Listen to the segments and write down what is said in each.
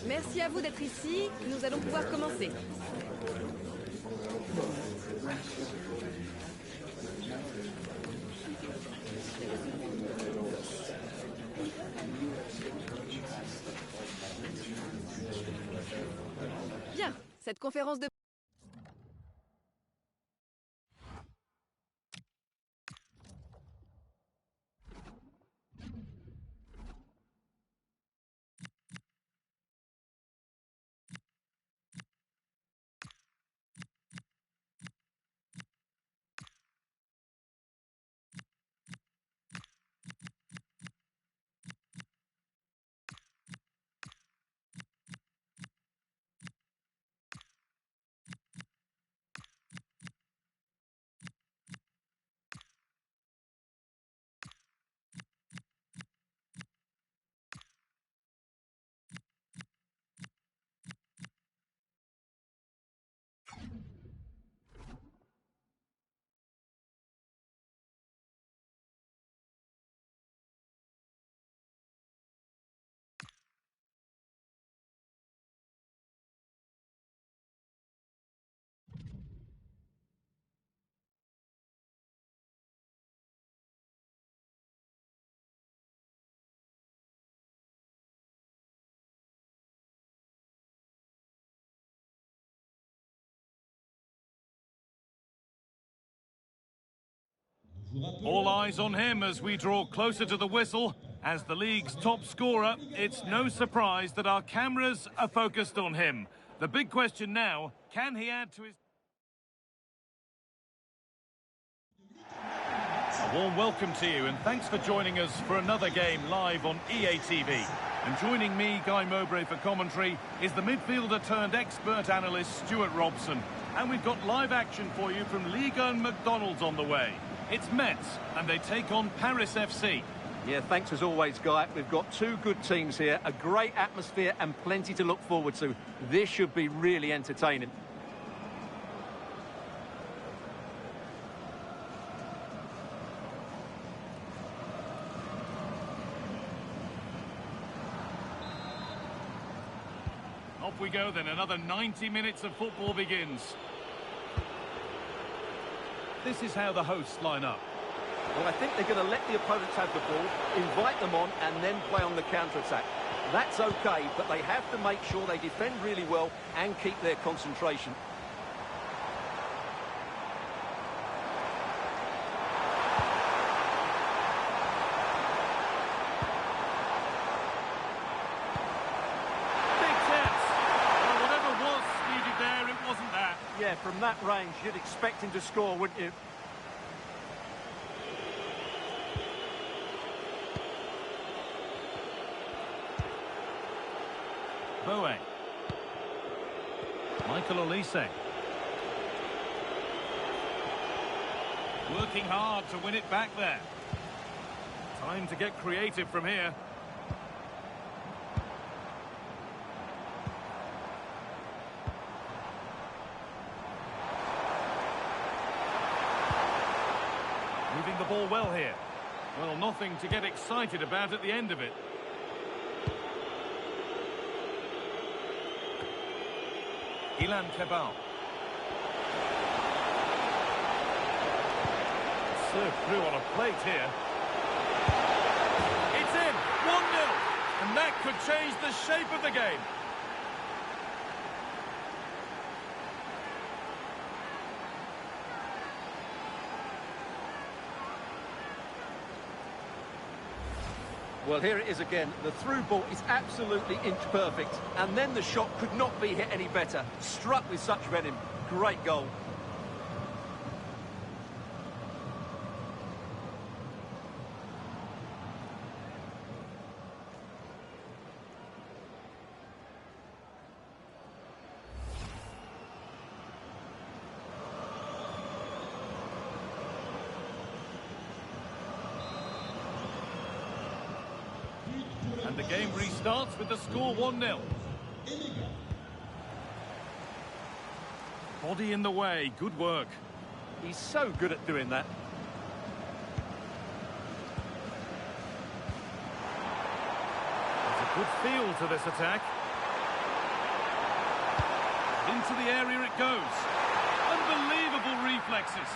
Merci à vous d'être ici. Nous allons pouvoir commencer. Bien, cette conférence de... All eyes on him as we draw closer to the whistle. As the league's top scorer, it's no surprise that our cameras are focused on him. The big question now, can he add to his... A warm welcome to you and thanks for joining us for another game live on EA TV. And joining me, Guy Mowbray, for commentary is the midfielder turned expert analyst Stuart Robson. And we've got live action for you from Ligue 1 McDonald's on the way. It's Metz, and they take on Paris FC. Yeah, thanks as always, Guy. We've got two good teams here, a great atmosphere and plenty to look forward to. This should be really entertaining. Off we go then, another 90 minutes of football begins. This is how the hosts line up. Well, I think they're going to let the opponents have the ball, invite them on, and then play on the counter-attack. That's okay, but they have to make sure they defend really well and keep their concentration. Big chance. Well, whatever was needed there, it wasn't that. Yeah, from that range, you'd expect him to score, wouldn't you? Boe. Michael Olise. Working hard to win it back there. Time to get creative from here. Moving the ball well here. Well, nothing to get excited about at the end of it. Ilan Kebal. Served through on a plate here. It's in! 1-0! And that could change the shape of the game. Well, here it is again. The through ball is absolutely inch perfect. And then the shot could not be hit any better. Struck with such venom. Great goal. And the game restarts with the score 1-0. Body in the way, good work. He's so good at doing that. There's a good feel to this attack. Into the area it goes. Unbelievable reflexes.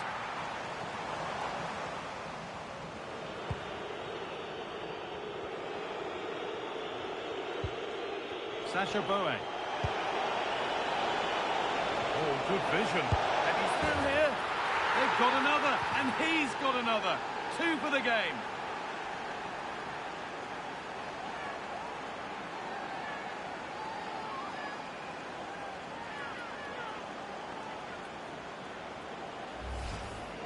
Sacha Boey. Oh, good vision. And he's still here. They've got another, and he's got another. 2 for the game.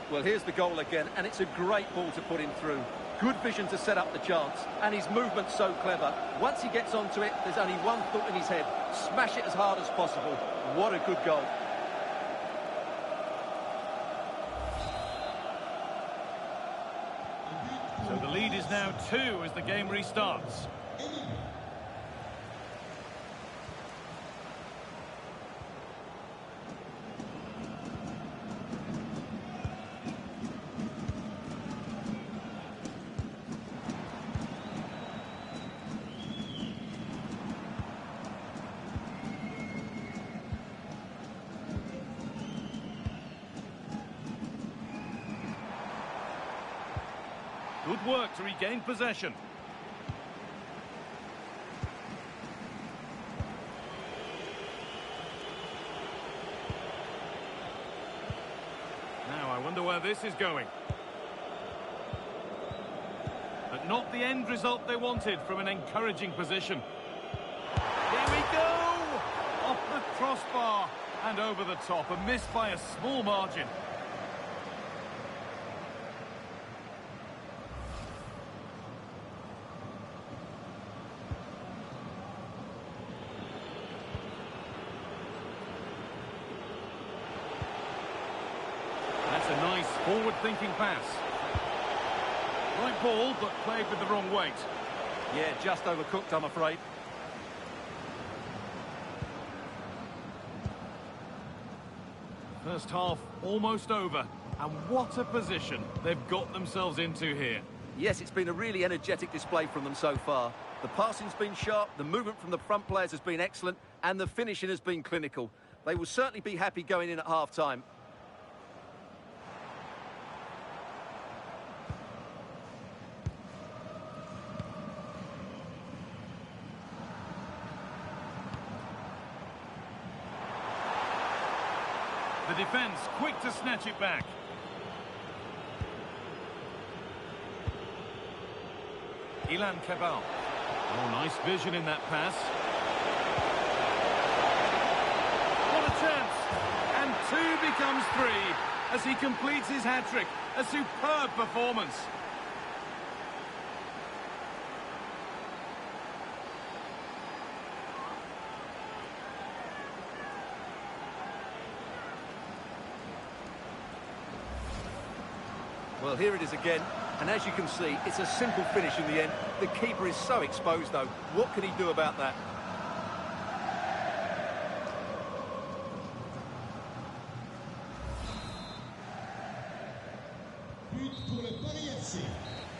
Well, here's the goal again, and it's a great ball to put him through. Good vision to set up the chance, and his movement's so clever. Once he gets onto it, there's only one thought in his head. Smash it as hard as possible. What a good goal. So the lead is now 2 as the game restarts. Good work to regain possession. Now, I wonder where this is going. But not the end result they wanted from an encouraging position. Here we go! Off the crossbar and over the top. A miss by a small margin. That's a nice forward-thinking pass. Right ball, but played with the wrong weight. Yeah, just overcooked, I'm afraid. First half almost over. And what a position they've got themselves into here. Yes, it's been a really energetic display from them so far. The passing's been sharp, the movement from the front players has been excellent, and the finishing has been clinical. They will certainly be happy going in at half-time. The defence quick to snatch it back. Ilan Kebal. Oh, nice vision in that pass. What a chance! And 2 becomes 3 as he completes his hat-trick. A superb performance. Well, here it is again, and as you can see, it's a simple finish in the end. The keeper is so exposed, though. What can he do about that?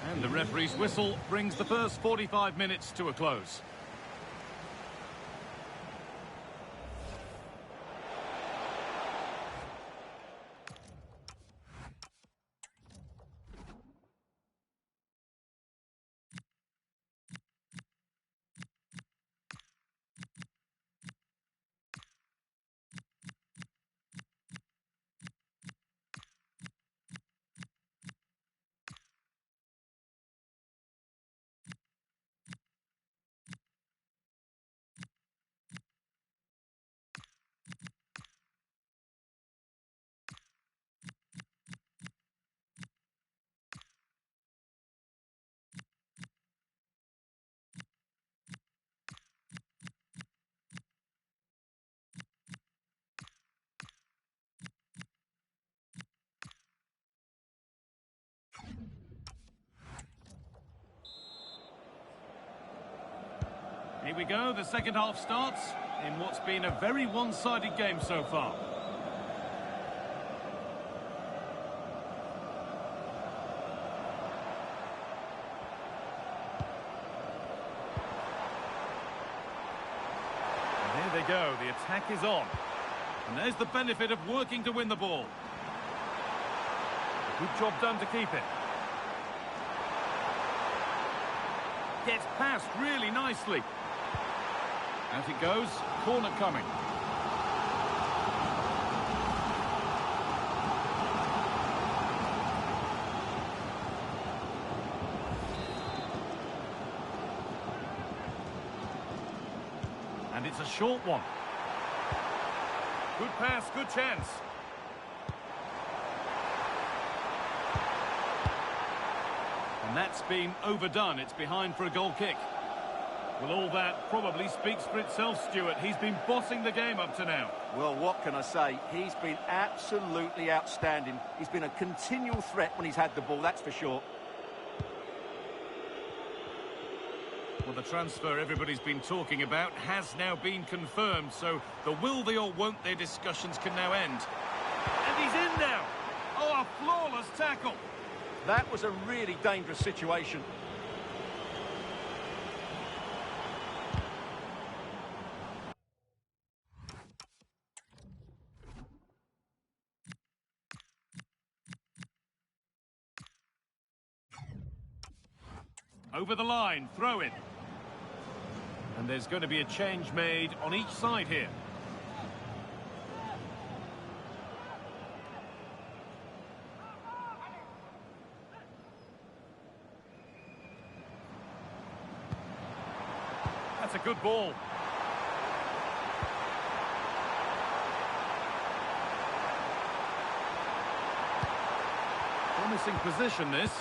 And the referee's whistle brings the first 45 minutes to a close. Here we go, the second half starts in what's been a very one-sided game so far. And here they go, the attack is on. And there's the benefit of working to win the ball. Good job done to keep it. Gets past really nicely. Out it goes. Corner coming. And it's a short one. Good pass, good chance. And that's been overdone. It's behind for a goal kick. Well, all that probably speaks for itself, Stuart. He's been bossing the game up to now. Well, what can I say? He's been absolutely outstanding. He's been a continual threat when he's had the ball, that's for sure. Well, the transfer everybody's been talking about has now been confirmed, so the will they or won't they discussions can now end. And he's in now! Oh, a flawless tackle! That was a really dangerous situation. Over the line, throw in. And there's going to be a change made on each side here. That's a good ball. Promising position, this.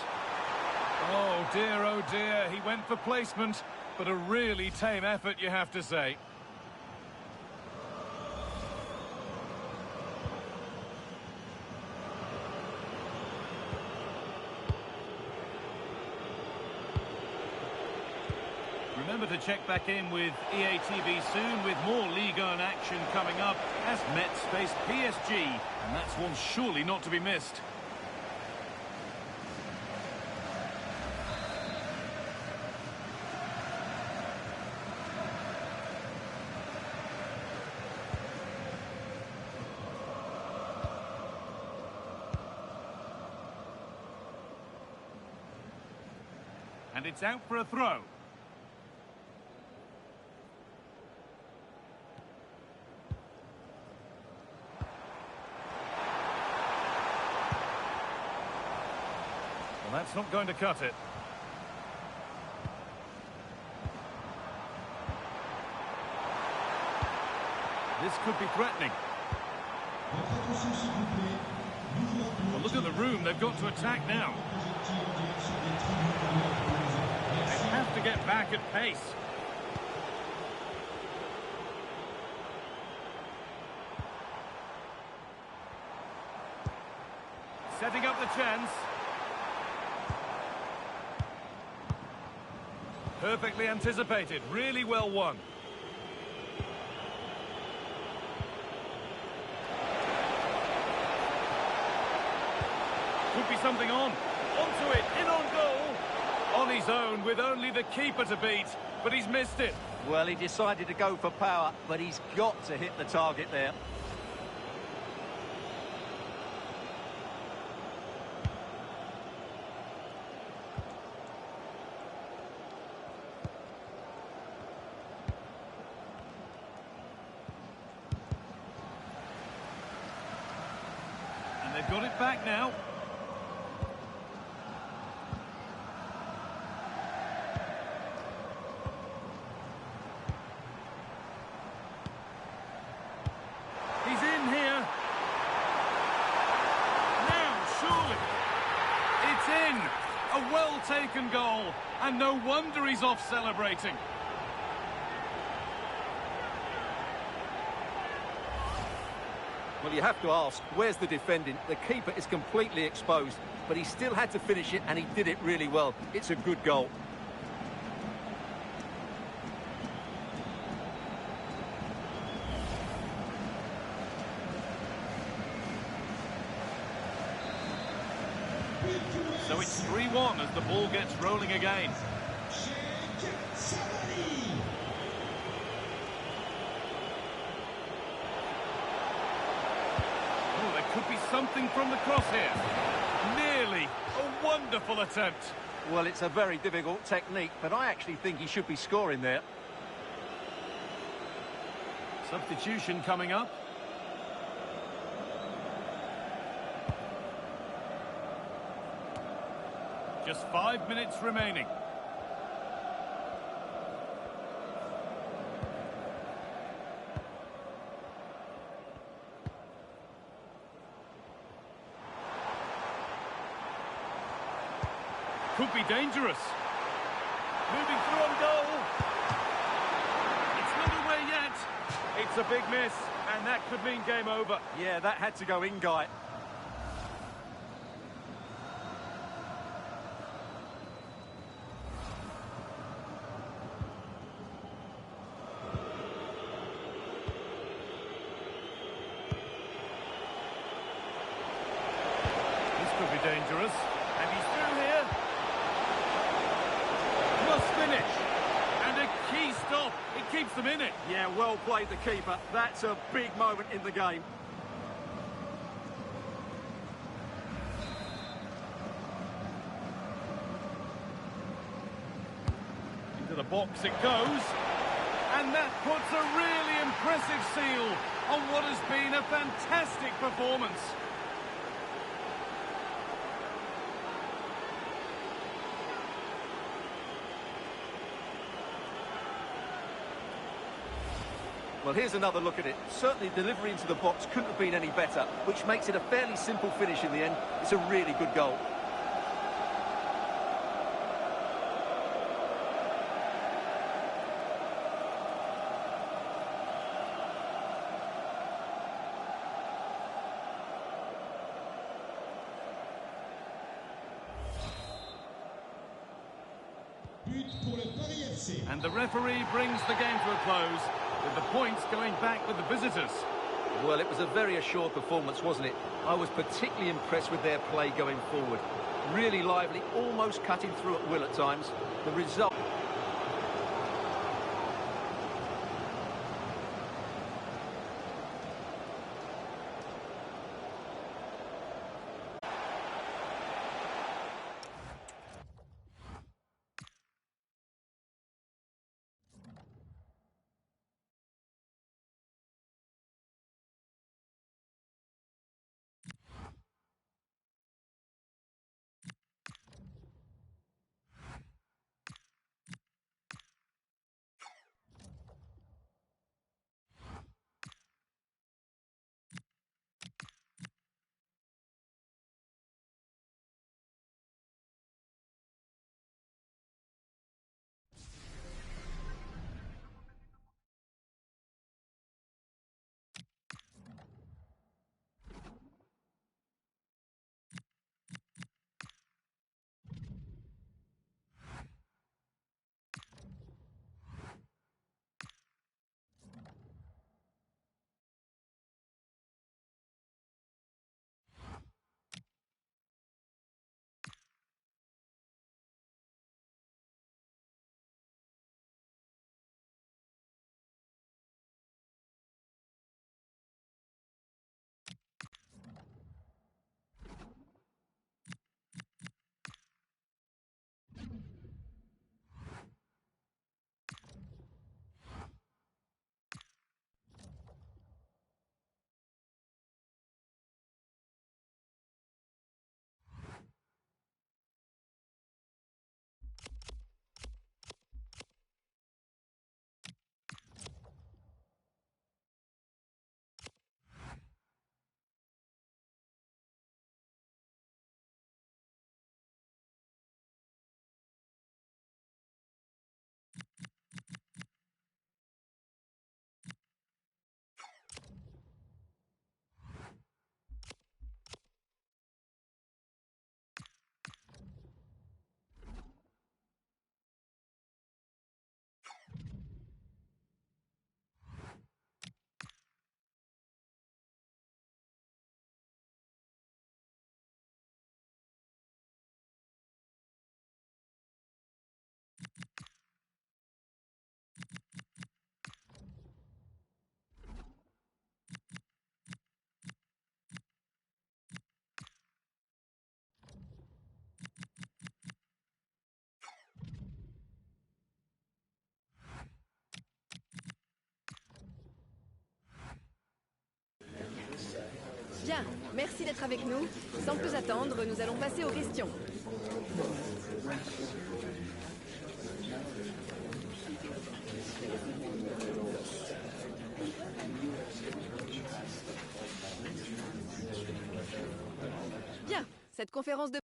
Oh dear, he went for placement, but a really tame effort, you have to say. Remember to check back in with EA TV soon with more Ligue 1 action coming up as Metz face PSG, and that's one surely not to be missed. And it's out for a throw. Well, that's not going to cut it. This could be threatening. Well, look at the room they've got to attack now. They have to get back at pace. Setting up the chance. Perfectly anticipated, really well won. Could be something on. Onto it, in on goal. On his own with only the keeper to beat, but he's missed it. Well, he decided to go for power, but he's got to hit the target there. And they've got it back now. He's in here. Now, surely. It's in. A well-taken goal. And no wonder he's off celebrating. Well, you have to ask, where's the defending? The keeper is completely exposed, but he still had to finish it, and he did it really well. It's a good goal. So it's 3-1 as the ball gets rolling again. Could be something from the cross here. Nearly. A wonderful attempt. Well, it's a very difficult technique, but I actually think he should be scoring there. Substitution coming up. Just 5 minutes remaining. Could be dangerous. Moving through on goal. It's not away yet. It's a big miss, and that could mean game over. Yeah, that had to go in, Guy. This could be dangerous. And he's through here. Must finish. And a key stop. It keeps them in it. Yeah, well played, the keeper. That's a big moment in the game. Into the box it goes. And that puts a really impressive seal on what has been a fantastic performance. Well, here's another look at it. Certainly delivery into the box couldn't have been any better, which makes it a fairly simple finish in the end. It's a really good goal. And the referee brings the game to a close, with the points going back with the visitors. Well, it was a very assured performance, wasn't it? I was particularly impressed with their play going forward. Really lively, almost cutting through at will at times. The result... Bien, merci d'être avec nous. Sans plus attendre, nous allons passer aux questions. Bien, cette conférence de...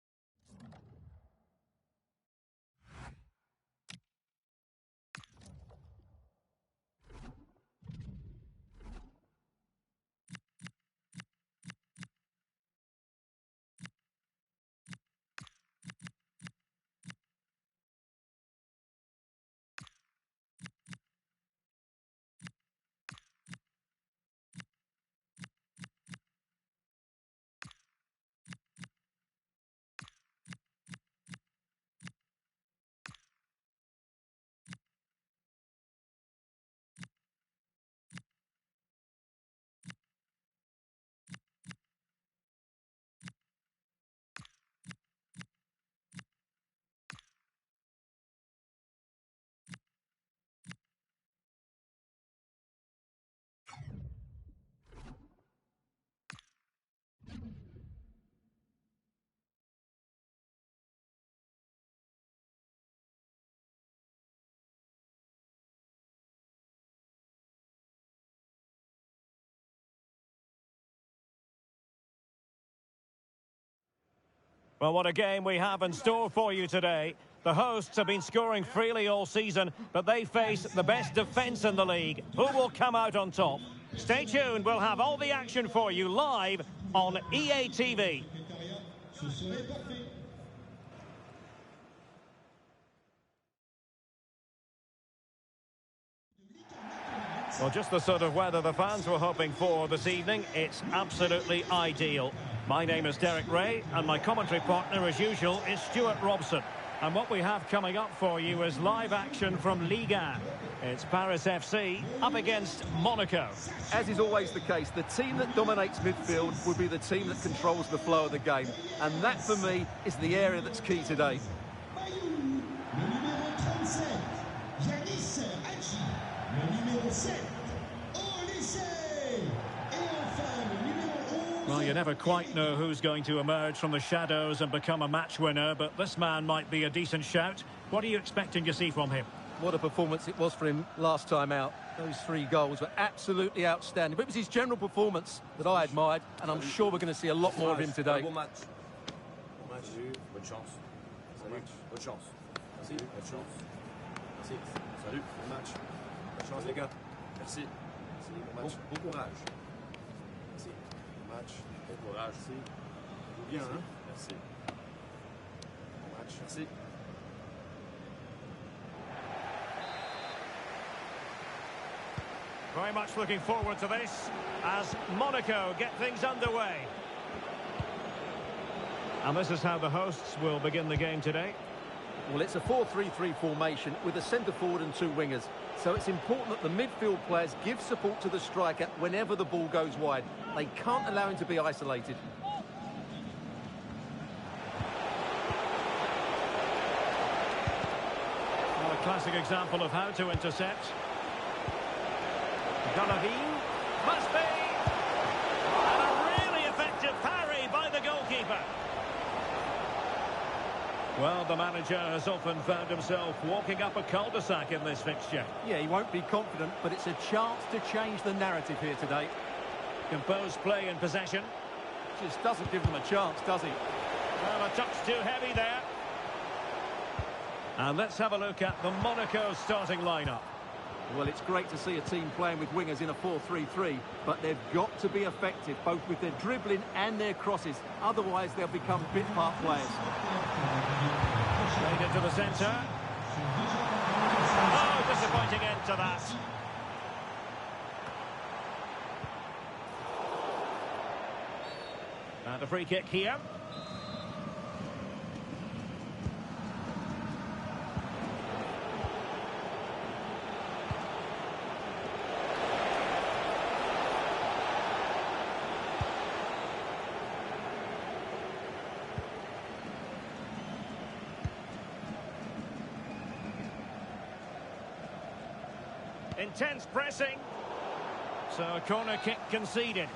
Well, what a game we have in store for you today. The hosts have been scoring freely all season, but they face the best defence in the league. Who will come out on top? Stay tuned, we'll have all the action for you live on EA TV. Well, just the sort of weather the fans were hoping for this evening. It's absolutely ideal. My name is Derek Ray, and my commentary partner, as usual, is Stuart Robson. And what we have coming up for you is live action from Ligue 1. It's Paris FC up against Monaco. As is always the case, the team that dominates midfield will be the team that controls the flow of the game. And that, for me, is the area that's key today. Well, you never quite know who's going to emerge from the shadows and become a match winner, but this man might be a decent shout. What are you expecting to see from him? What a performance it was for him last time out. Those 3 goals were absolutely outstanding. But it was his general performance that I admired, and I'm sure we're going to see a lot more of him today. Bon match. Bon match. Bonne chance. Salut. Bonne chance. Merci. Bonne chance. Merci. Salut. Bon match. Bonne chance, les gars. Merci. Merci. Bon match. Bon courage. Merci. Bon match. Bon courage. Merci. Joue bien, hein? Merci. Bon match. Merci. Very much looking forward to this as Monaco get things underway. And this is how the hosts will begin the game today. Well, it's a 4-3-3 formation with a centre forward and 2 wingers. So it's important that the midfield players give support to the striker whenever the ball goes wide. They can't allow him to be isolated. Well, a classic example of how to intercept. Golovin, must be! And a really effective parry by the goalkeeper. Well, the manager has often found himself walking up a cul-de-sac in this fixture. Yeah, he won't be confident, but it's a chance to change the narrative here today. Composed play in possession. Just doesn't give them a chance, does he? Well, a touch too heavy there. And let's have a look at the Monaco starting lineup. Well, it's great to see a team playing with wingers in a 4-3-3, but they've got to be effective, both with their dribbling and their crosses. Otherwise, they'll become bit-part players. Played into the centre. Oh, disappointing end to that. And a free kick here. Intense pressing. So a corner kick conceded.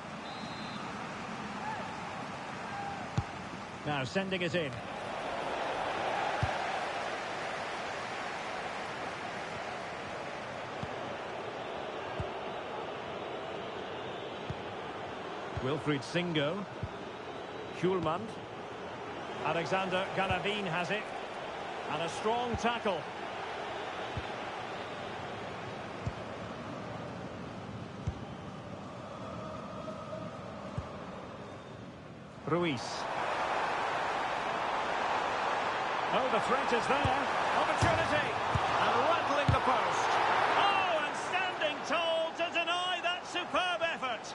Now sending it in. Wilfried Singo. Schulman. Alexander Galavin has it. And a strong tackle. Ruiz. Oh, the threat is there. Opportunity. And rattling the post. Oh, and standing tall to deny that superb effort.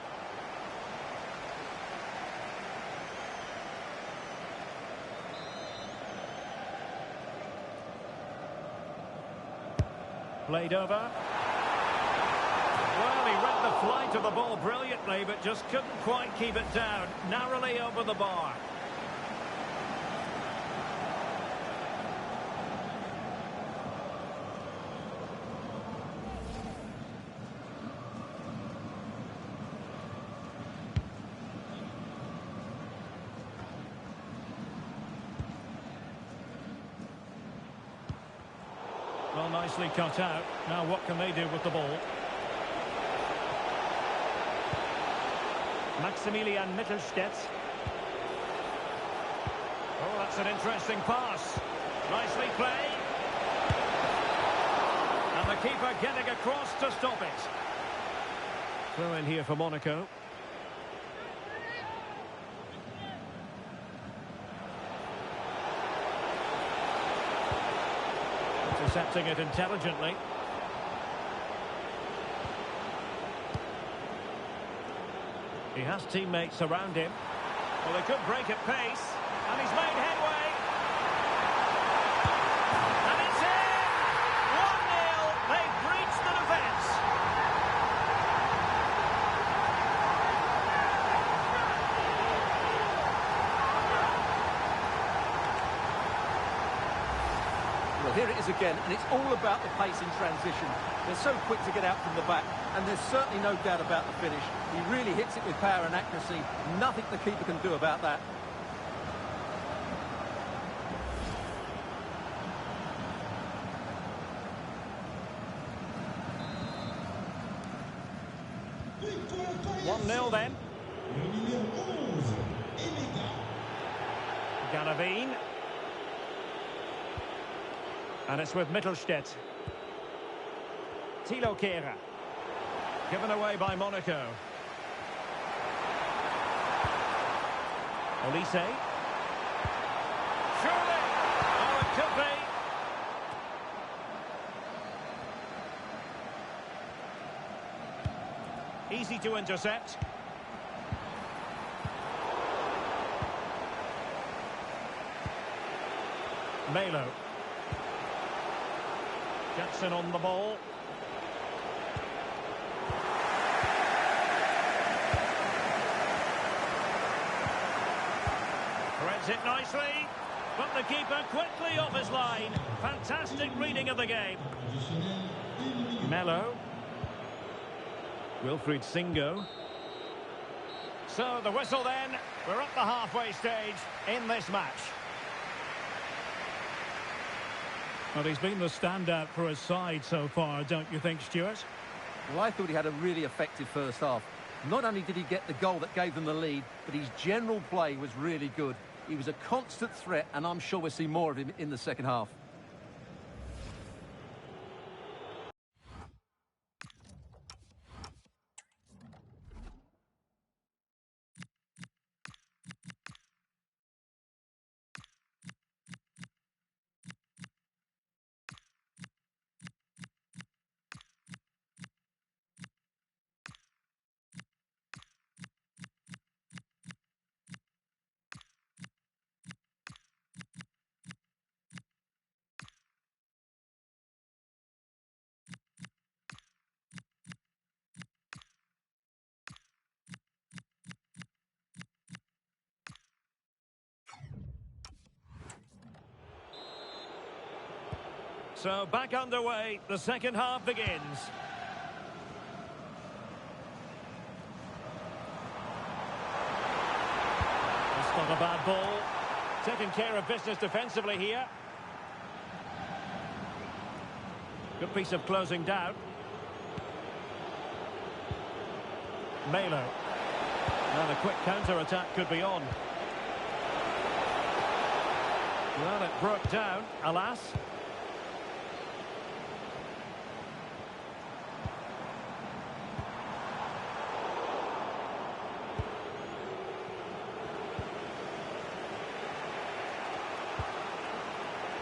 Played over. Well, he read the flight of the ball brilliantly, but just couldn't quite keep it down. Narrowly over the bar. Well, nicely cut out. Now what can they do with the ball? Maximilian Mittelstädt. Oh, that's an interesting pass. Nicely played. And the keeper getting across to stop it. Throw in here for Monaco. Intercepting it intelligently. He has teammates around him. Well, they could break at pace. And he's made headway. And it's in! 1-0. They've breached the defence. Well, here it is again, and it's all about the pace in transition. They're so quick to get out from the back, and there's certainly no doubt about the finish. He really hits it with power and accuracy. Nothing the keeper can do about that. One 0 then. Galavin. And it's with Mittelstädt. Thilo Kehrer. Given away by Monaco. Olise. Surely! Oh, it could be. Easy to intercept. Melo. Jackson on the ball. Threads it nicely, but the keeper quickly off his line. Fantastic reading of the game. Melo. Wilfried Singo. So the whistle then. We're at the halfway stage in this match. Well, he's been the standout for his side so far, don't you think, Stuart? Well, I thought he had a really effective first half. Not only did he get the goal that gave them the lead, but his general play was really good. He was a constant threat, and I'm sure we'll see more of him in the second half. So back underway, the second half begins. It's not a bad ball. Taking care of business defensively here. Good piece of closing down. Melo. Now the quick counter-attack could be on. Well, it broke down, alas.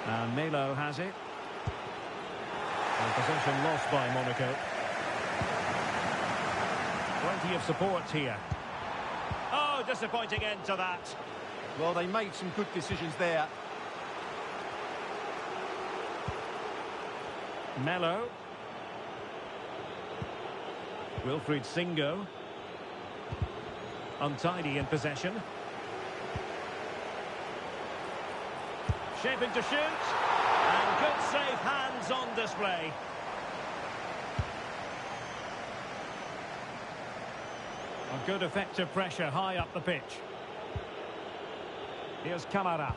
And Melo has it. And possession lost by Monaco. Plenty of support here. Oh, disappointing end to that. Well, they made some good decisions there. Melo. Wilfried Singo. Untidy in possession. Shaping to shoot. And good safe hands on display. A good effective pressure high up the pitch. Here's Camara.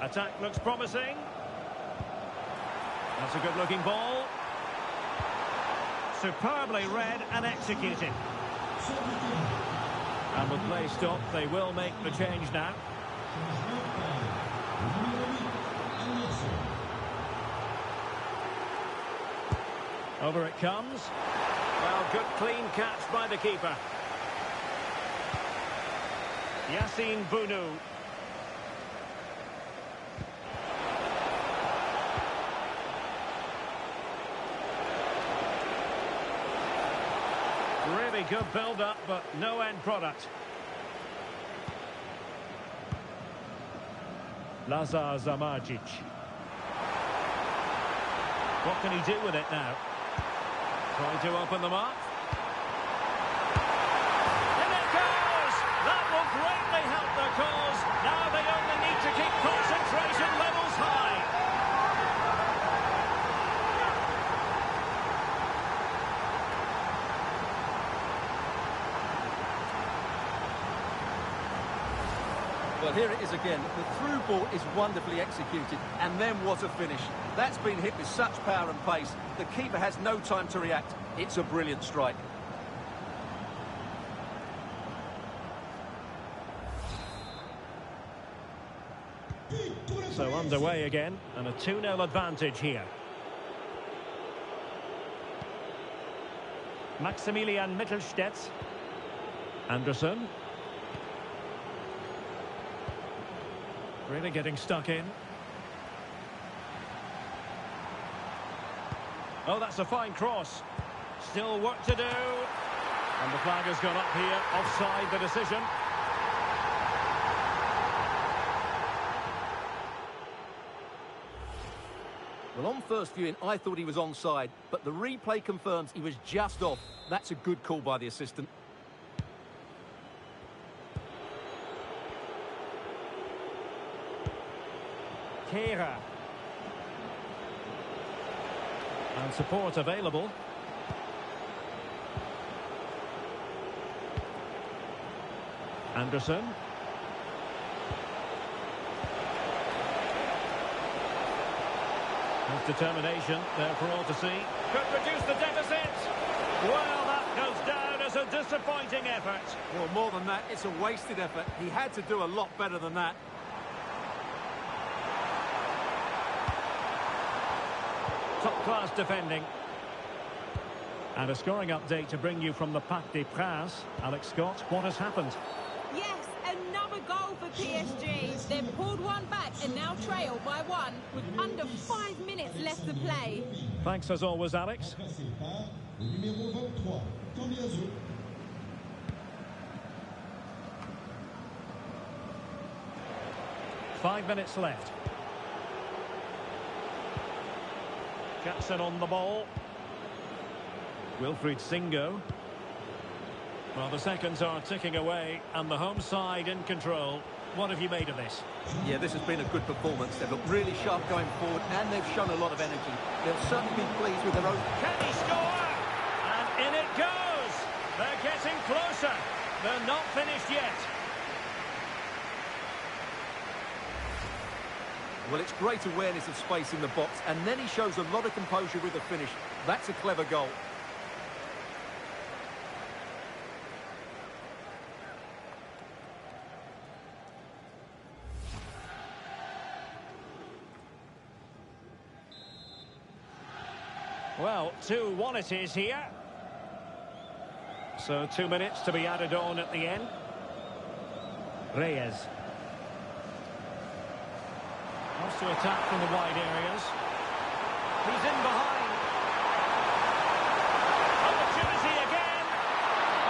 Attack looks promising. That's a good looking ball. Superbly read and executed. And with play stopped, they will make the change now. Over it comes. Well, good clean catch by the keeper. Yassine Bounou. Really good build-up, but no end product. Lazar Zamardzic. What can he do with it now? Trying to open them up. And it goes! That will greatly help their cause. Now they only need to keep concentration levels high. Well, here it is again. The through ball is wonderfully executed, and then what a finish. That's been hit with such power and pace. The keeper has no time to react. It's a brilliant strike. So underway again, and a 2-0 advantage here. Maximilian Mittelstädt. Anderson. Really getting stuck in. Oh, that's a fine cross. Still work to do. And the flag has gone up here. Offside the decision. Well, on first viewing, I thought he was onside, but the replay confirms he was just off. That's a good call by the assistant. Carrera. And support available. Anderson. His determination there for all to see. Could reduce the deficit. Well, that goes down as a disappointing effort. Well, more than that, it's a wasted effort. He had to do a lot better than that. Top-class defending. And a scoring update to bring you from the Parc des Princes. Alex Scott, what has happened? Yes, another goal for PSG. They've pulled one back and now trail by one with under 5 minutes left to play. Thanks as always, Alex. 5 minutes left. Jackson on the ball. Wilfried Singo. Well, the seconds are ticking away, and the home side in control. What have you made of this? Yeah, this has been a good performance. They've looked really sharp going forward, and they've shown a lot of energy. They'll certainly be pleased with their own... Can he score? And in it goes! They're getting closer. They're not finished yet. Well, it's great awareness of space in the box, and then he shows a lot of composure with the finish. That's a clever goal. Well, 2-1 it is here. So 2 minutes to be added on at the end. Reyes. Wants to attack from the wide areas. He's in behind. Opportunity again.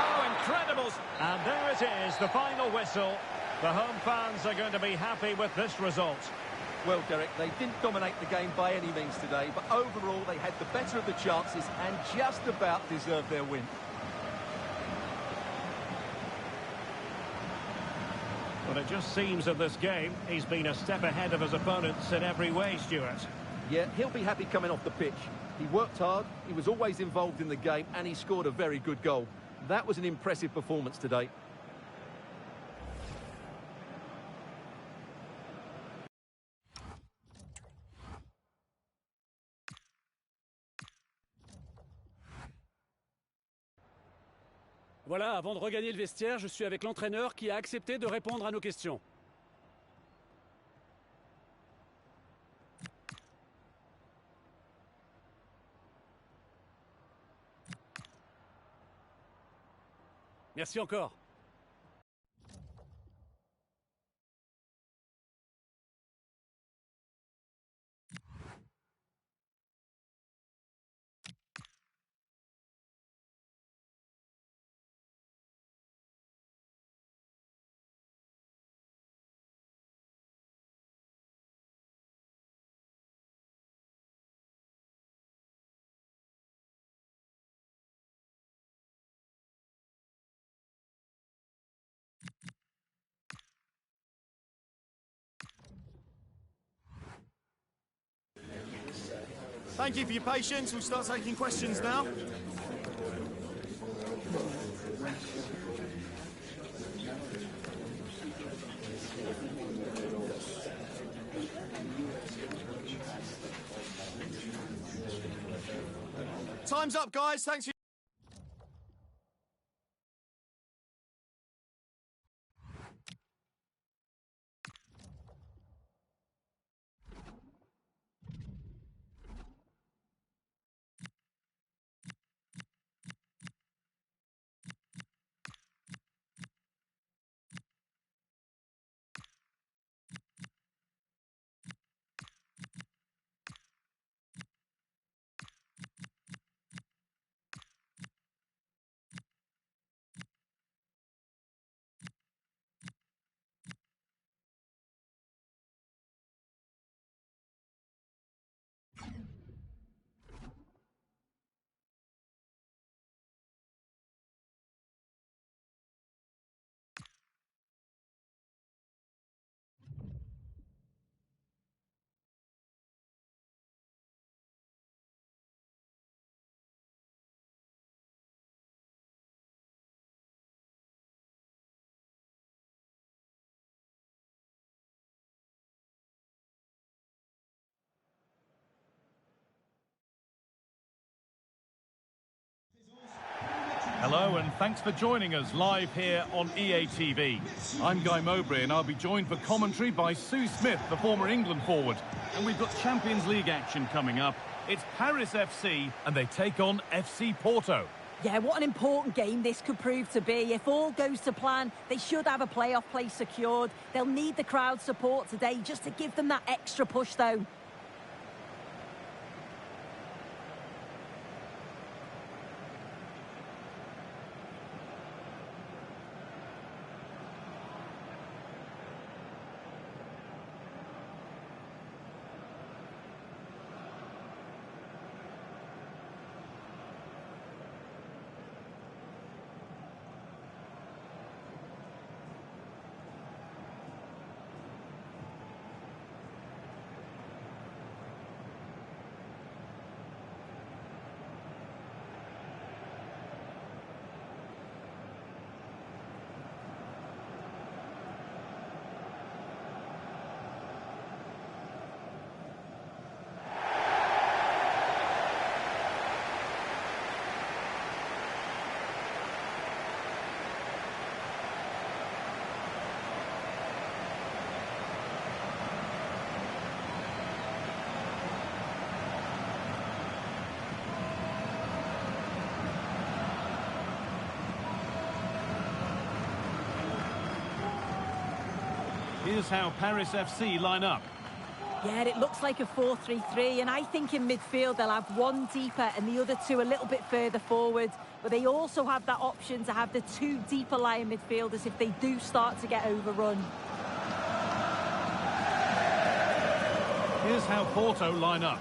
Oh, incredibles. And there it is, the final whistle. The home fans are going to be happy with this result. Well, Derek, they didn't dominate the game by any means today, but overall they had the better of the chances and just about deserved their win. But it just seems in this game he's been a step ahead of his opponents in every way, Stuart. Yeah, he'll be happy coming off the pitch. He worked hard, he was always involved in the game, and he scored a very good goal. That was an impressive performance today. Voilà, avant de regagner le vestiaire, je suis avec l'entraîneur qui a accepté de répondre à nos questions. Merci encore. Thank you for your patience. We'll start taking questions now. Time's up, guys. Thanks for Hello and thanks for joining us live here on EA TV. I'm Guy Mowbray and I'll be joined for commentary by Sue Smith, the former England forward. And we've got Champions League action coming up. It's Paris FC and they take on FC Porto. Yeah, what an important game this could prove to be. If all goes to plan, they should have a playoff place secured. They'll need the crowd support today just to give them that extra push though. Here's how Paris FC line up. Yeah, it looks like a 4-3-3, and I think in midfield they'll have one deeper and the other two a little bit further forward. But they also have that option to have the two deeper lying midfielders if they do start to get overrun. Here's how Porto line up.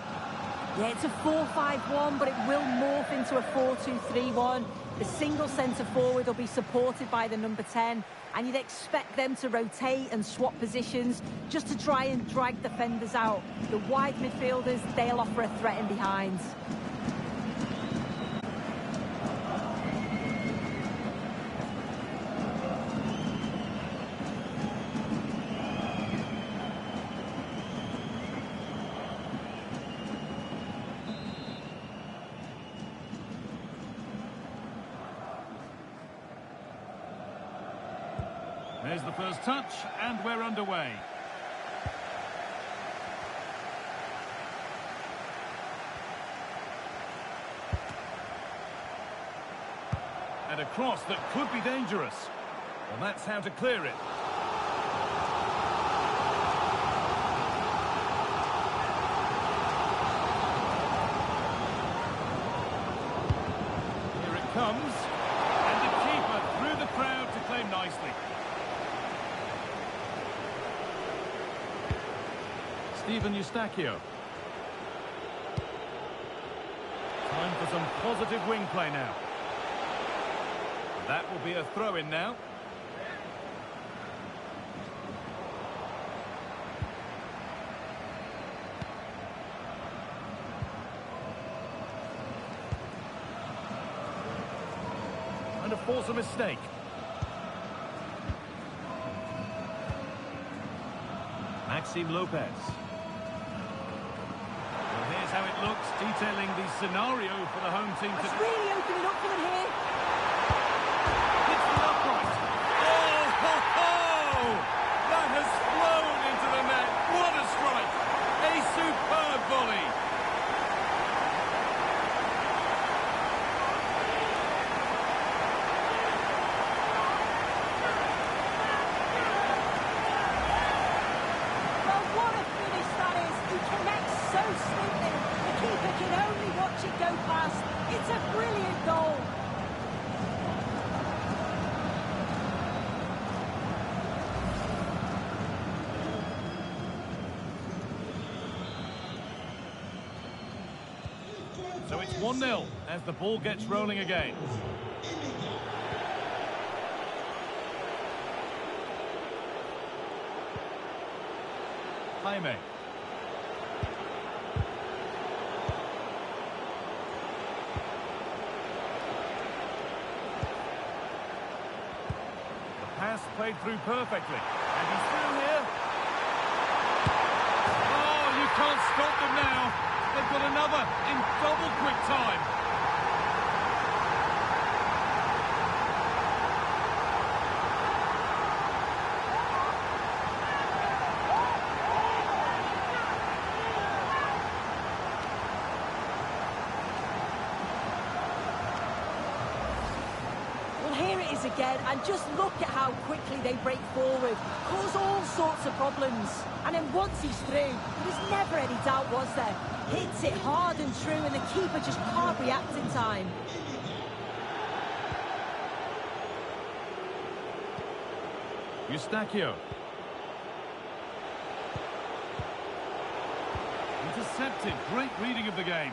Yeah, it's a 4-5-1, but it will morph into a 4-2-3-1. The single centre-forward will be supported by the number 10, and you'd expect them to rotate and swap positions just to try and drag defenders out. The wide midfielders, they'll offer a threat in behind. There's the first touch, and we're underway. And a cross that could be dangerous. Well, that's how to clear it. Here it comes. And the keeper through the crowd to claim nicely. Steven Eustachio. Time for some positive wing play now. That will be a throw-in now. Trying to force a mistake. Maxime Lopez. Here's how it looks, detailing the scenario for the home team. It's really opening up for them here. Hits the upright. Oh, ho, ho! That has flown into the net. What a strike! A superb volley. Well, what a finish that is. He connects so swiftly. The keeper can only watch it go past. It's a brilliant goal. So it's 1-0 as the ball gets rolling again. Jaime. The pass played through perfectly. And he's through here. Oh, you can't stop them now. They've got another in double quick time. Well, here it is again, and just look at how quickly they break forward, cause all sorts of problems. And then once he's through, there was never any doubt, was there? Hits it hard and true, and the keeper just can't react in time. Eustachio. Intercepted. Great reading of the game.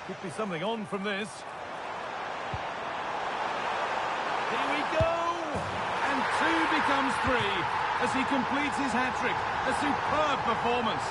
Could be something on from this. Here we go! And 2 becomes 3 as he completes his hat-trick. A superb performance.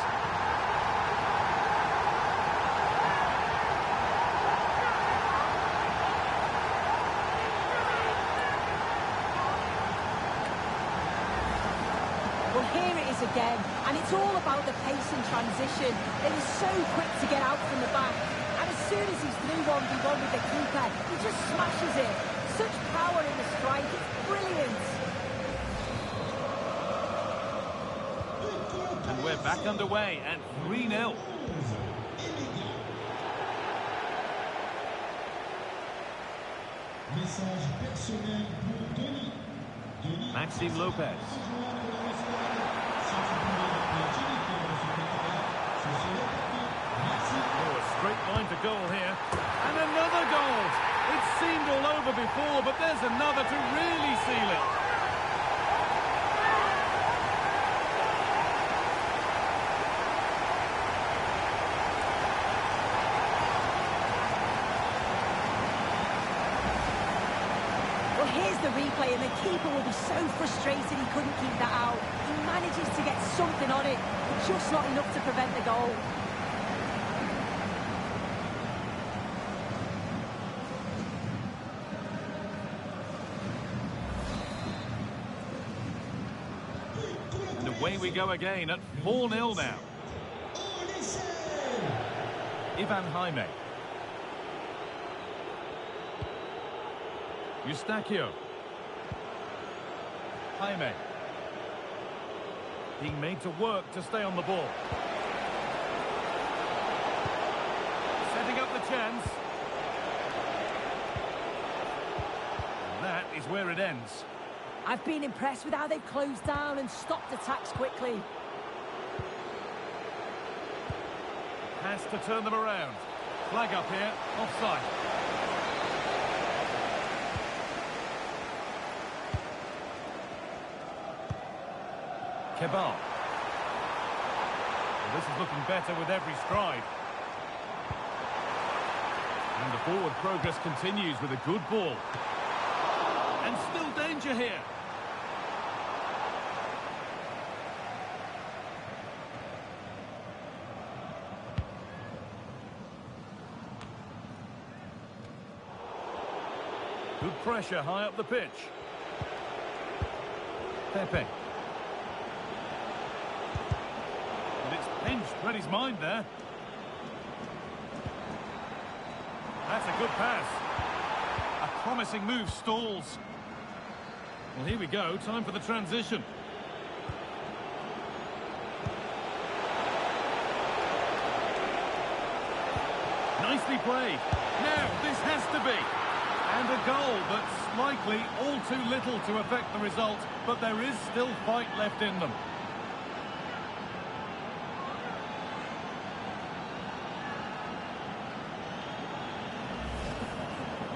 Well, here it is again, and it's all about the pace and transition. It is so quick to get out from the back, and as soon as he's through 1v1 with the keeper, he just smashes it. Such power in the strike, it's brilliant. And we're back underway at 3-0. Maxime Lopez. Oh, a straight line to goal here. And another goal! It seemed all over before, but there's another to really seal it. Well, here's the replay, and the keeper will be so frustrated he couldn't keep that out. He manages to get something on it, but just not enough to prevent the goal. And away we go again at 4-0 now. Ivan Jaime. Eustachio. Jaime. Being made to work to stay on the ball. Setting up the chance. And that is where it ends. I've been impressed with how they've closed down and stopped attacks quickly. Has to turn them around. Flag up here, offside. Kebal. Well, this is looking better with every stride. And the forward progress continues with a good ball. And still danger here. Good pressure high up the pitch. Pepe. And it's pinched Reddy's mind there. That's a good pass. A promising move stalls. Well, here we go. Time for the transition. Nicely played. Now, this has to be. And a goal, but slightly all too little to affect the result. But there is still fight left in them.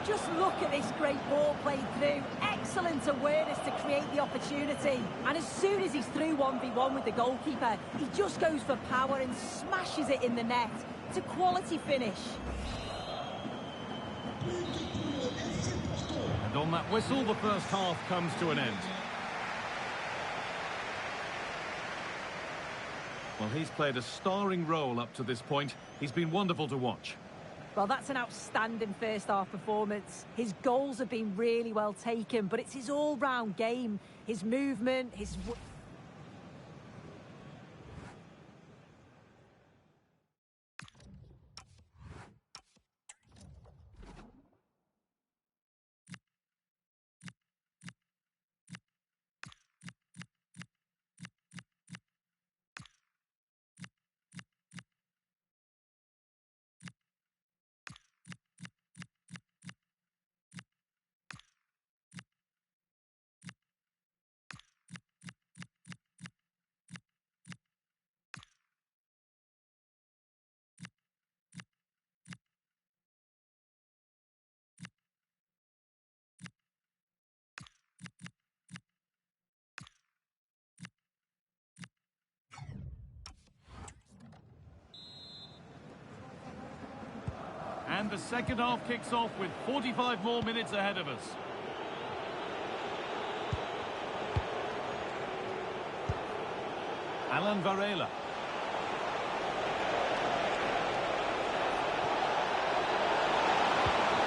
Just look at this great ball played through. Excellent awareness to create the opportunity. And as soon as he's through 1v1 with the goalkeeper, he just goes for power and smashes it in the net. It's a quality finish. And on that whistle, the first half comes to an end. Well, he's played a starring role up to this point. He's been wonderful to watch. Well, that's an outstanding first-half performance. His goals have been really well taken, but it's his all-round game. His movement, his... And the second half kicks off with 45 more minutes ahead of us. Alan Varela.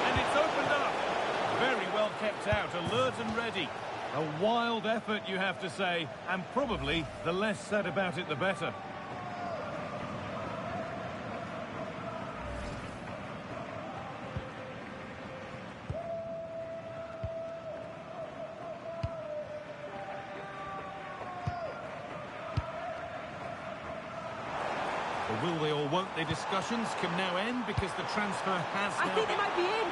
And it's opened up. Very well kept out, alert and ready. A wild effort, you have to say, and probably the less said about it, the better. The will they or won't they discussions can now end because the transfer has I think they might be in.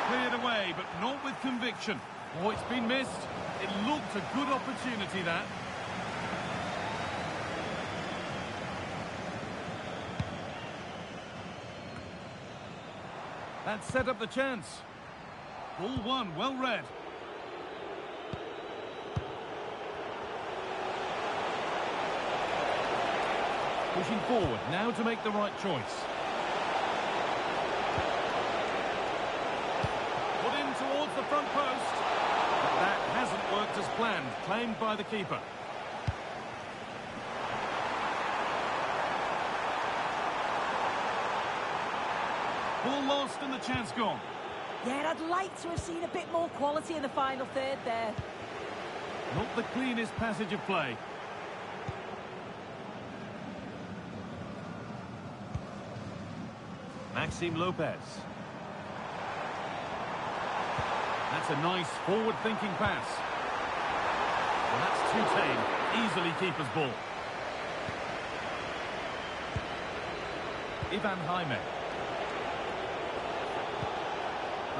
cleared away, but not with conviction. Oh, it's been missed. It looked a good opportunity, that. That set up the chance. Ball one, well read. Pushing forward, now to make the right choice. Put in towards the front post. But that hasn't worked as planned, claimed by the keeper. Ball lost and the chance gone. Yeah, I'd like to have seen a bit more quality in the final third there. Not the cleanest passage of play. Maxime Lopez. That's a nice forward-thinking pass. Well, that's too tame. Easily keeper's ball. Ivan Jaime.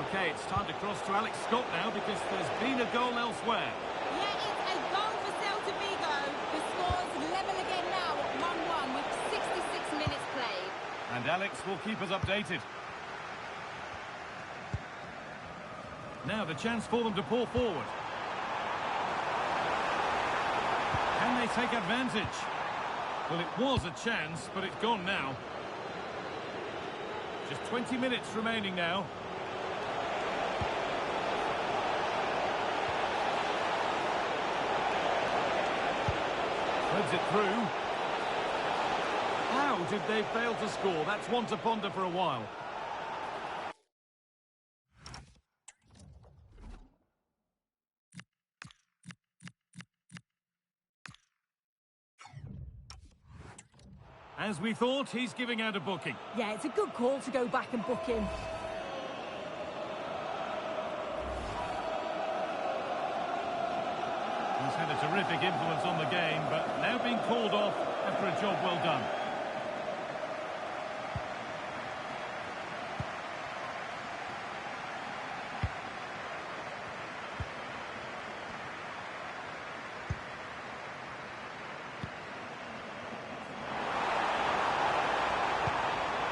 Okay, it's time to cross to Alex Scott now because there's been a goal elsewhere. Yeah, it's a goal for Celta Vigo. The score's level again now at 1-1 with 66 minutes played. And Alex will keep us updated. Now the chance for them to pull forward. Can they take advantage? Well, it was a chance, but it's gone now. Just 20 minutes remaining now. Threads it through. How did they fail to score? That's one to ponder for a while. As we thought, he's giving out a booking. Yeah, it's a good call to go back and book him. He's had a terrific influence on the game, but now being called off after a job well done.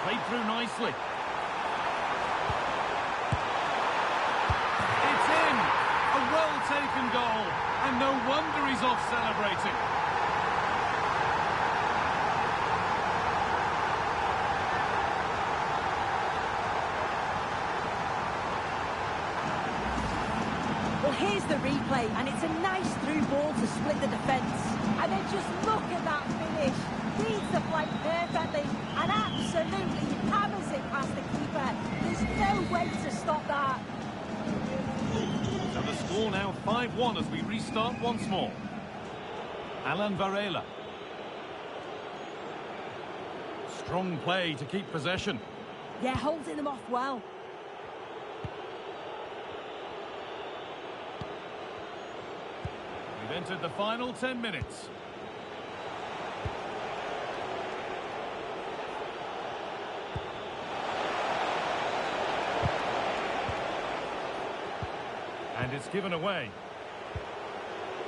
Played through nicely. It's in! A well-taken goal, and no wonder he's off celebrating. Well, here's the replay, and it's a nice through ball to split the defence. And then just look at that finish. Reads the flank perfectly and absolutely hammers it past the keeper. There's no way to stop that. So the score now 5-1 as we restart once more. Alan Varela. Strong play to keep possession. Yeah, holding them off well. We've entered the final 10 minutes. And it's given away.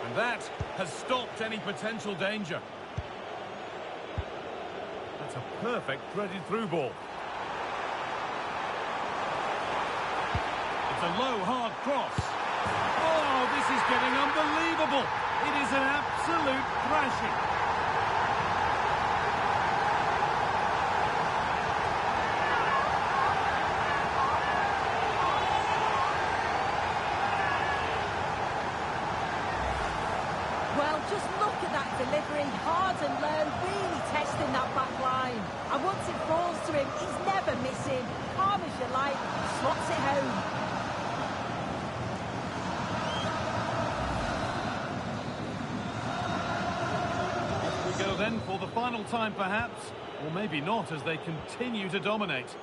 And that has stopped any potential danger. That's a perfect threaded through ball. It's a low, hard cross. Oh, this is getting unbelievable. It is an absolute thrashing. Well, just look at that delivery, hard and low, really testing that back line. And once it falls to him, he's never missing. Calm as you like, slots it home. We go then for the final time perhaps, or maybe not as they continue to dominate.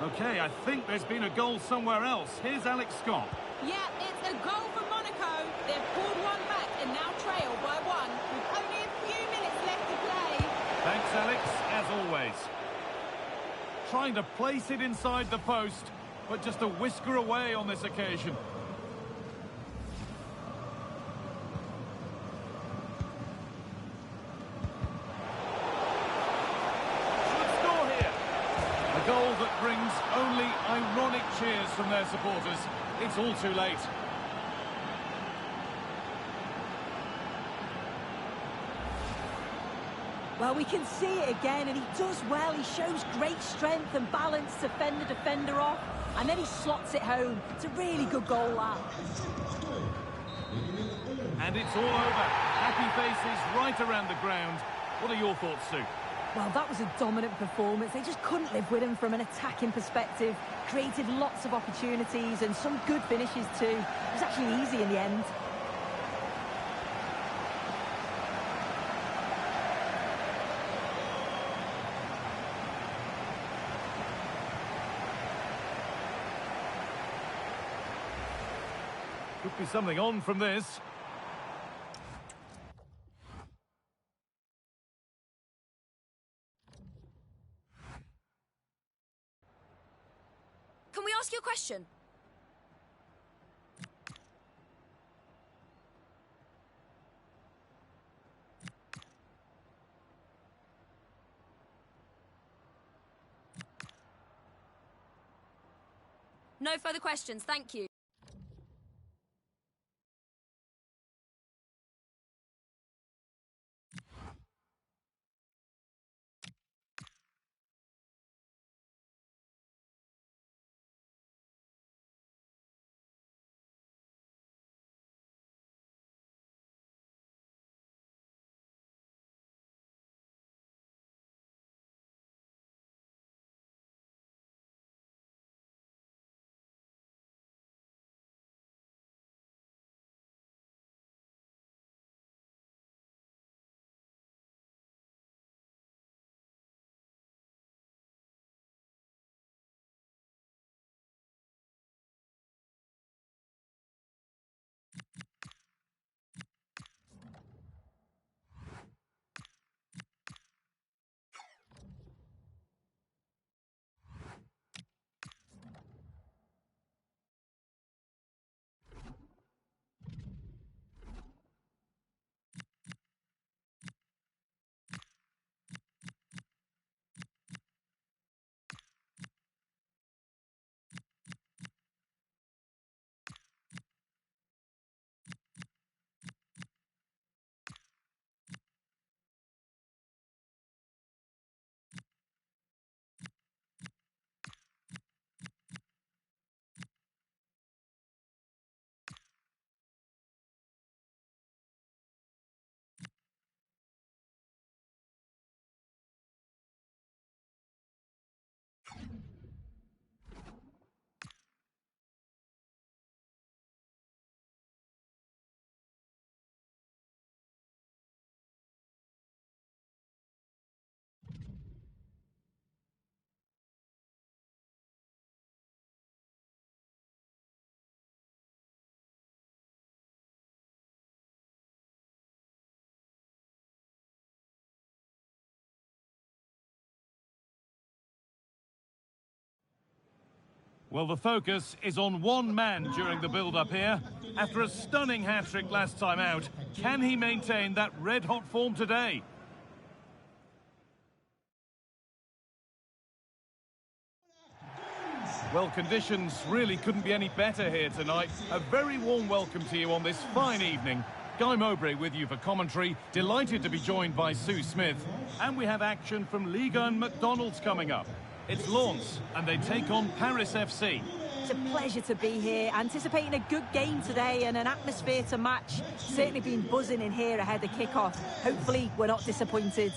Okay, I think there's been a goal somewhere else. Here's Alex Scott. Yeah, it's a goal for Monaco. They've pulled one back and now trail by one with only a few minutes left to play. Thanks, Alex, as always. Trying to place it inside the post, but just a whisker away on this occasion. A goal that brings only ironic cheers from their supporters. It's all too late. Well, we can see it again, and he does well. He shows great strength and balance to fend the defender off, and then he slots it home. It's a really good goal, that. And it's all over. Happy faces right around the ground. What are your thoughts, Sue? Well, that was a dominant performance. They just couldn't live with him from an attacking perspective. Created lots of opportunities and some good finishes too. It was actually easy in the end. Could be something on from this. Can we ask you a question? No further questions, thank you. Well, the focus is on one man during the build-up here. After a stunning hat-trick last time out, can he maintain that red-hot form today? Well, conditions really couldn't be any better here tonight. A very warm welcome to you on this fine evening. Guy Mowbray with you for commentary. Delighted to be joined by Sue Smith. And we have action from Liga and McDonald's coming up. It's Lens, and they take on Paris FC. It's a pleasure to be here, anticipating a good game today and an atmosphere to match. Certainly been buzzing in here ahead of kick-off. Hopefully we're not disappointed.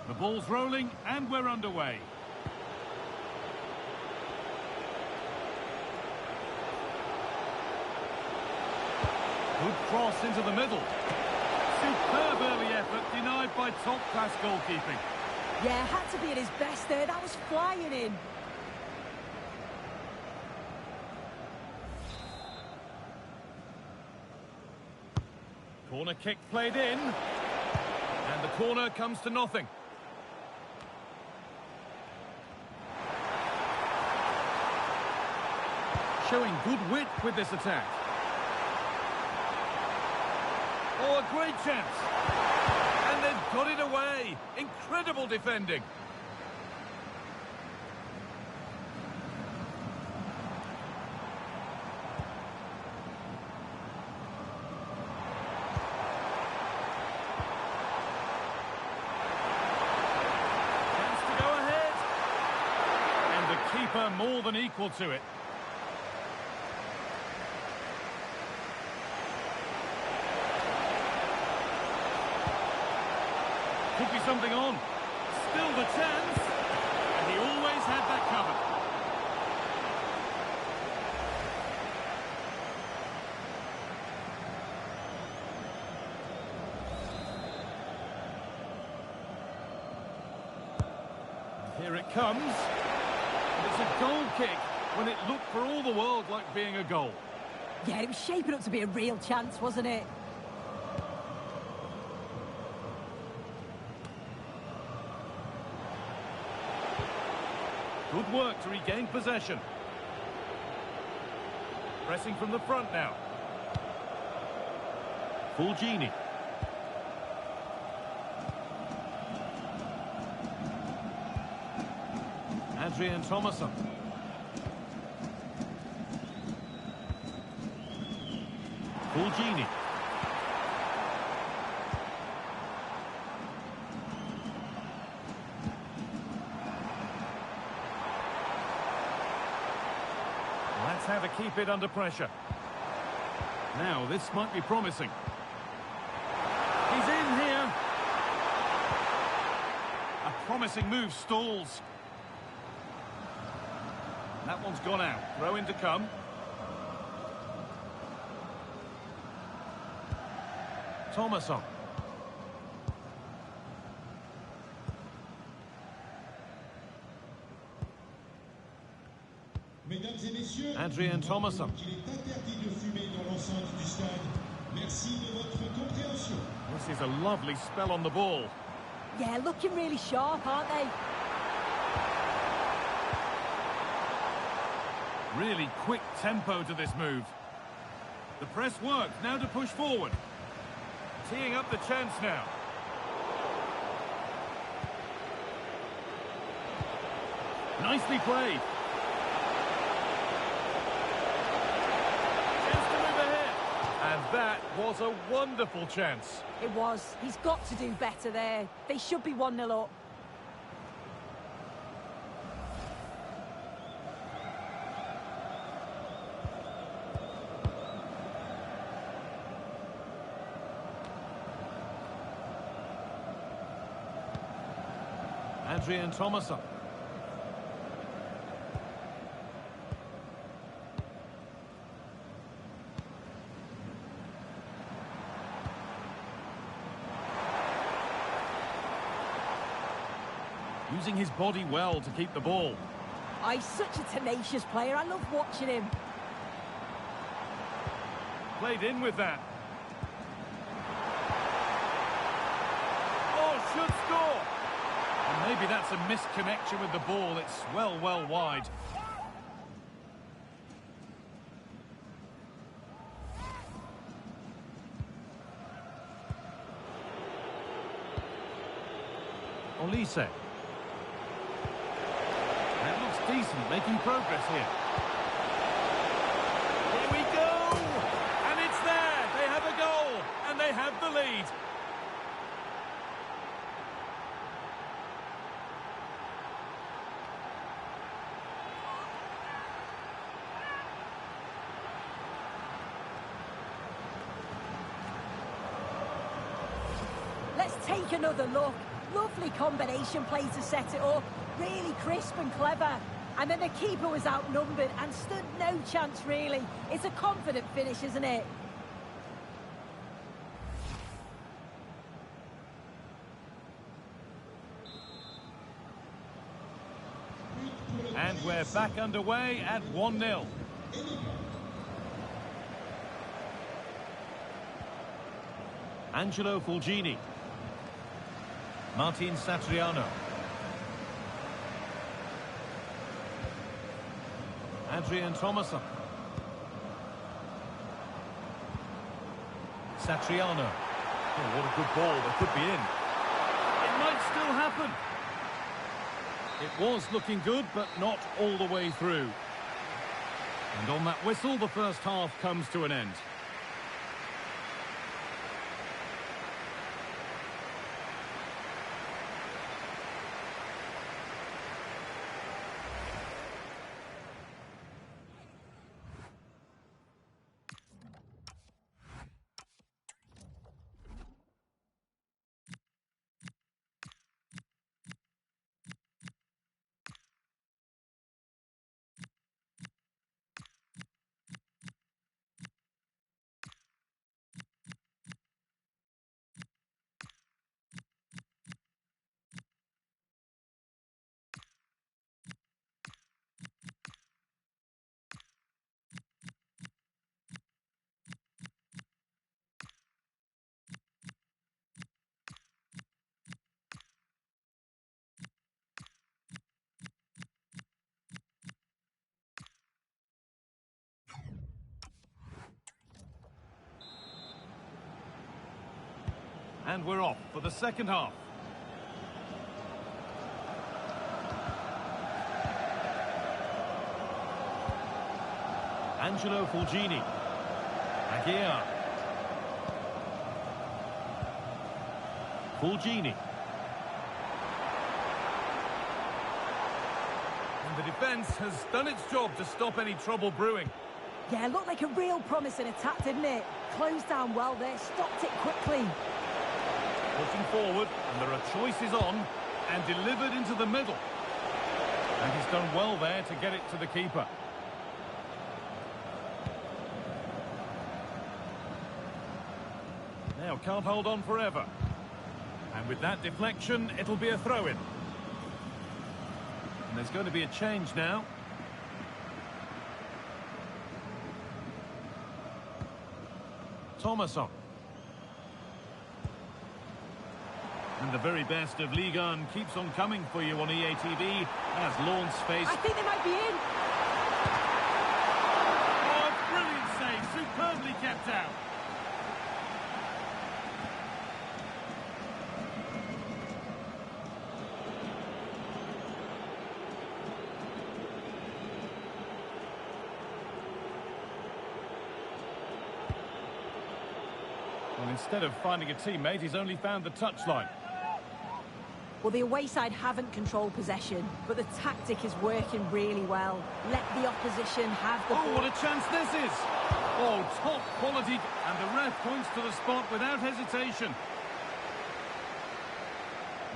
The ball's rolling and we're underway. Good cross into the middle. Superb early effort, denied by top-class goalkeeping. Yeah, had to be at his best there. That was flying in. Corner kick played in. And the corner comes to nothing. Showing good wit with this attack. Oh, a great chance. And they've got it away. Incredible defending. Chance to go ahead. And the keeper more than equal to it. Could be something on. Still the chance. And he always had that covered. Here it comes. And it's a goal kick when it looked for all the world like being a goal. Yeah, it was shaping up to be a real chance, wasn't it? Good work to regain possession. Pressing from the front now. Fulgini. Adrian Thomason. Fulgini. That's how to keep it under pressure. Now, this might be promising. He's in here. A promising move stalls. That one's gone out. Throw in to come. Thomason. Adrian Thomason. This is a lovely spell on the ball. Yeah, looking really sharp, aren't they? Really quick tempo to this move. The press worked, now to push forward. Teeing up the chance now. Nicely played. Chance to move ahead. And that was a wonderful chance. It was. He's got to do better there. They should be 1-0 up. Adrian Thomason. Using his body well to keep the ball. Oh, he's such a tenacious player. I love watching him. Played in with that. Oh, should score. And maybe that's a misconnection with the ball. It's well wide. Olise. That looks decent, making progress here. Here we go! And it's there! They have a goal! And they have the lead! Let's take another look. Lovely combination play to set it up. Really crisp and clever. And then the keeper was outnumbered and stood no chance, really. It's a confident finish, isn't it? we're back underway at 1-0. Angelo Fulgini. Martin Satriano. Adrian Thomason. Satriano. Oh, what a good ball. They could be in. It might still happen. It was looking good, but not all the way through. And on that whistle, the first half comes to an end. And we're off for the second half. Angelo Fulgini. Aguiar. Fulgini. And the defence has done its job to stop any trouble brewing. Yeah, looked like a real promising attack, didn't it? Closed down well there, stopped it quickly. Pushing forward, and there are choices on, and delivered into the middle. And he's done well there to get it to the keeper. Now, can't hold on forever. And with that deflection, it'll be a throw-in. And there's going to be a change now. Thomason. And the very best of Ligue 1 keeps on coming for you on EA TV as Lawrence face. I think they might be in. Oh, a brilliant save, superbly kept out. Well, instead of finding a teammate, he's only found the touchline. Well, the away side haven't controlled possession, but the tactic is working really well. Let the opposition have the ball. Oh, what a chance this is! Oh, top quality, and the ref points to the spot without hesitation.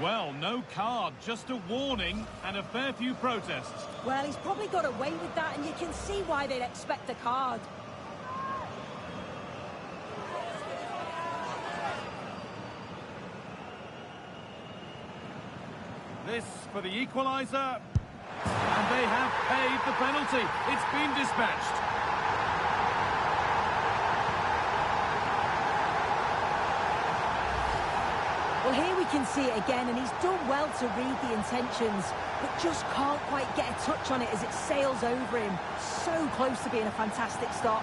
Well, no card, just a warning and a fair few protests. Well, he's probably got away with that, and you can see why they'd expect a card. This for the equaliser, and they have paid the penalty. It's been dispatched. Well, here we can see it again, and he's done well to read the intentions, but just can't quite get a touch on it as it sails over him. So close to being a fantastic stop.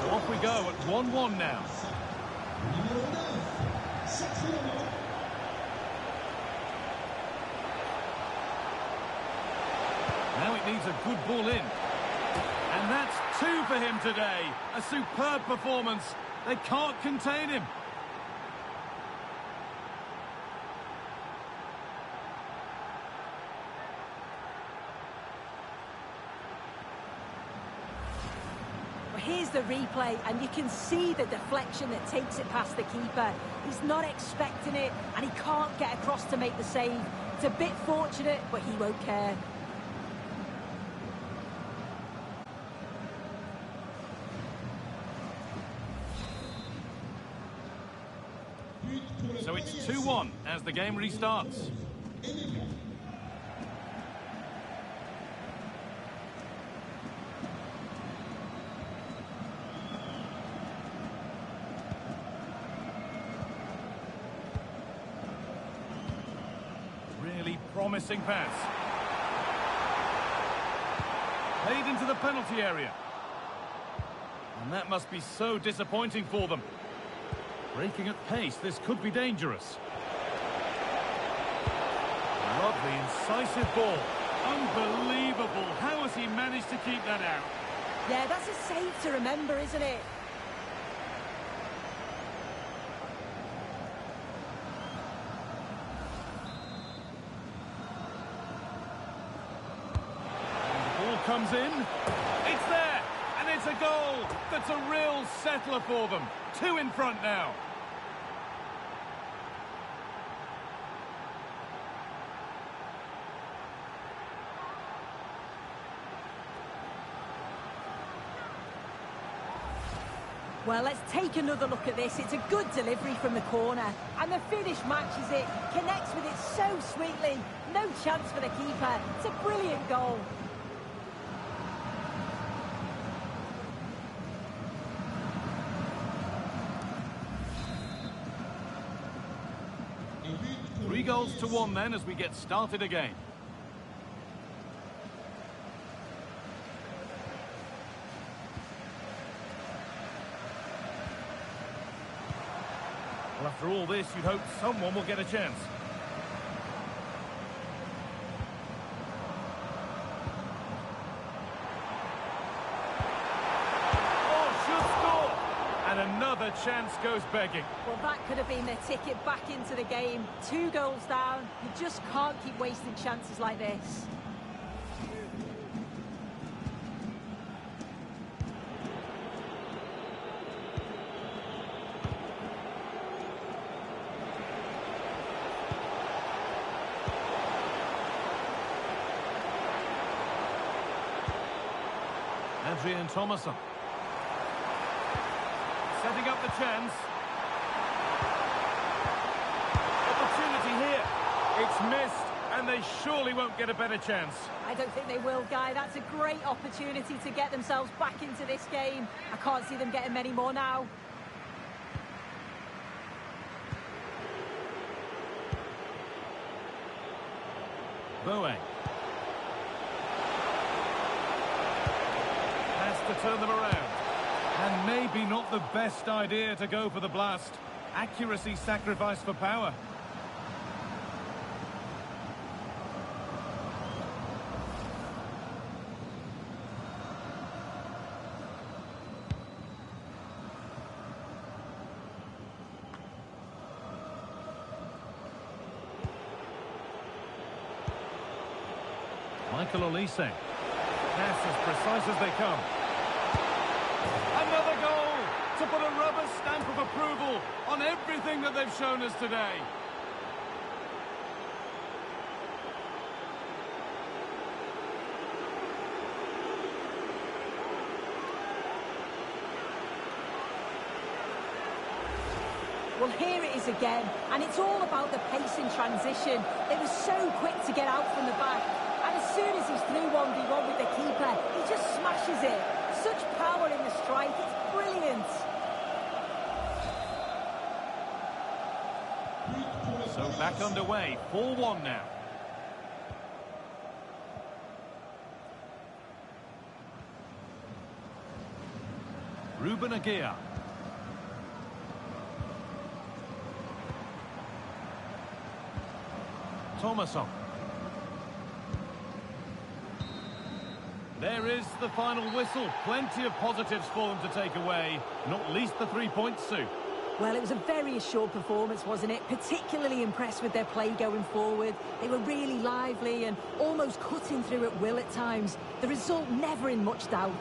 So off we go at 1-1 now. Now it needs a good ball in. And that's 2 for him today. A superb performance. They can't contain him. Well, here's the replay, and you can see the deflection that takes it past the keeper. He's not expecting it, and he can't get across to make the save. It's a bit fortunate, but he won't care. So it's 2-1 as the game restarts. Really promising pass. Played into the penalty area. And that must be so disappointing for them. Breaking at pace, this could be dangerous. Lovely, incisive ball. Unbelievable. How has he managed to keep that out? Yeah, that's a save to remember, isn't it? Comes in, it's there, and it's a goal. That's a real settler for them. 2 in front now. Well, let's take another look at this. It's a good delivery from the corner, and the finish matches it, connects with it so sweetly. No chance for the keeper. It's a brilliant goal. Three goals to 1 then as we get started again. Well, after all this, you'd hope someone will get a chance. Another chance goes begging. Well, that could have been their ticket back into the game. 2 goals down. You just can't keep wasting chances like this. Adrian Thomason. Setting up the chance. Opportunity here. It's missed, and they surely won't get a better chance. I don't think they will, Guy. That's a great opportunity to get themselves back into this game. I can't see them getting many more now. Bowen. Has to turn them around. And maybe not the best idea to go for the blast. Accuracy sacrificed for power. Michael Olise. Pass as precise as they come. Another goal to put a rubber stamp of approval on everything that they've shown us today. Well, here it is again, and it's all about the pace in transition. They were so quick to get out from the back, and as soon as he's through 1v1 with the keeper, he just smashes it. Such power in the strike, it's brilliant. So back underway, 4-1 now. Ruben Aguirre. Thomason. There is the final whistle. Plenty of positives for them to take away, not least the 3 points, Sue. Well, it was a very assured performance, wasn't it? Particularly impressed with their play going forward. They were really lively and almost cutting through at will at times. The result never in much doubt.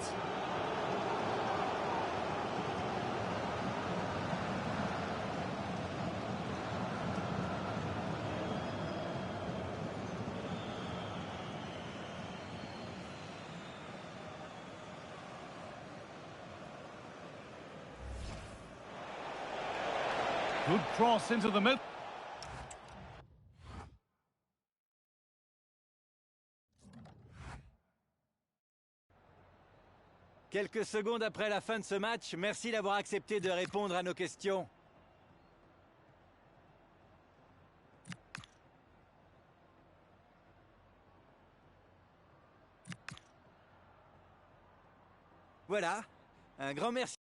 Good cross into the middle. Quelques secondes après la fin de ce match, merci d'avoir accepté de répondre à nos questions. Voilà, un grand merci.